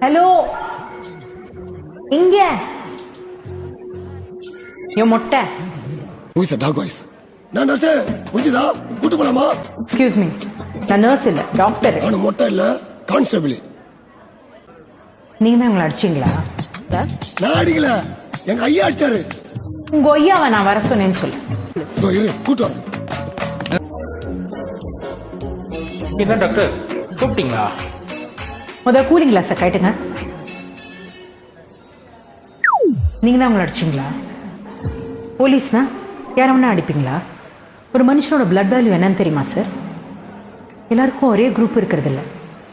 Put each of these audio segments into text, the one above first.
Hello, இங்க என் மொட்டை. Excuse me, நான் நர்ஸ் இல்ல, டாக்டர். மொட்டை இல்ல, கான்ஸ்டபிள். நீங்க தான் உங்களை அடிச்சீங்களா? நான் அடிக்கல, எங்க ஐயா அடிச்சாரு. உங்க ஐயாவை நான் வர சொன்னேன்னு சொல்லு. கூட்டம் என்ன டாக்டர் கூப்பிட்டீங்களா? முதல்ல கூலிங் கிளாஸை கேட்டுங்க. நீங்க தான் உங்களை அடிச்சீங்களா? போலீஸ்னா யாரவனா அடிப்பீங்களா? ஒரு மனுஷனோட பிளட் வேல்யூ என்னன்னு தெரியுமா சார்? எல்லாருக்கும் ஒரே குரூப் இருக்கிறது இல்லை.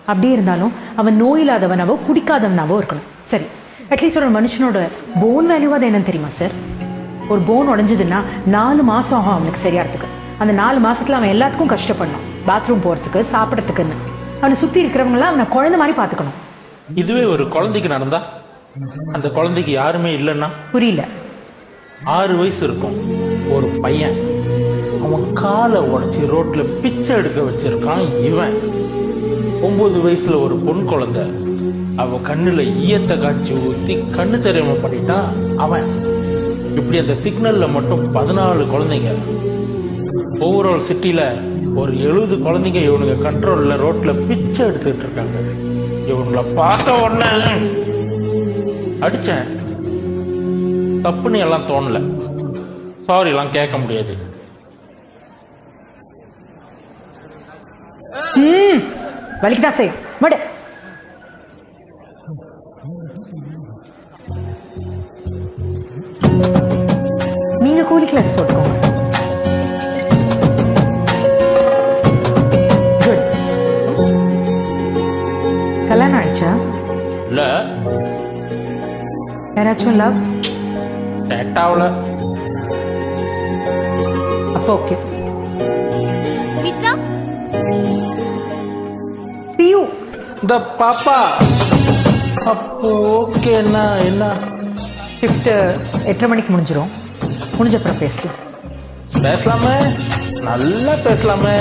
அப்படியே இருந்தாலும் அவன் நோய் இல்லாதவனாவோ குடிக்காதவனாவோ இருக்கணும். சரி, அட்லீஸ்ட் ஒரு மனுஷனோட போன் வேல்யூவா அது என்னன்னு தெரியுமா சார்? ஒரு போன் உடஞ்சதுன்னா 4 மாசம் ஆகும் அவனுக்கு சரியாகிறதுக்கு. அந்த 4 மாசத்துல அவன் எல்லாத்துக்கும் கஷ்டப்படணும், பாத்ரூம் போறதுக்கு, சாப்பிடறதுக்குன்னு. அவனை சுத்தி இருக்கிறவங்களாம் அவனை குழந்தை மாதிரி பாத்துக்கணும். இதுவே ஒரு குழந்தைக்கு நடந்தா, அந்த குழந்தைக்கு யாருமே இல்லைன்னா? புரியல. 6 வயசு இருக்கும் ஒரு பையன், அவன் காலை உடைச்சி ரோட்ல பிச்சை எடுக்க வச்சிருக்கான் இவன். 9 வயசுல ஒரு பொன் குழந்தை, அவ கண்ணுல ஈயத்தை காய்ச்சி ஊத்தி கண்ணு தெரியாம பண்ணிட்டான் அவன். இப்படி அந்த சிக்னல்ல மட்டும் 14 குழந்தைங்க. ஓவரால் சிட்டில ஒரு 70 குழந்தைங்க இவனுங்க கண்ட்ரோல்ல ரோட்ல பிச்சை எடுத்துட்டு இருக்காங்க. இவனுங்களை பார்த்த உடனே அடிச்சேன். தப்புன்னு எல்லாம் தோணல, சாரி எல்லாம் கேட்க முடியாது. வலிக்குதான் செய்யும். மடு. நீங்க கூலி கிளாஸ் போட்டுக்கோங்க. குட். கல்யாணம் ஆயிடுச்சா? இல்ல. யாராச்சும் லவ் செட் ஆகல. அப்போ ஓகே. பியூ இந்த பாப்பா அப்போ ஓகே. என்ன ஷிஃப்ட் 8:30 மணிக்கு முடிஞ்சிடும். முடிஞ்ச அப்புறம் பேசலாம். பேசலாமே, நல்லா பேசலாமே.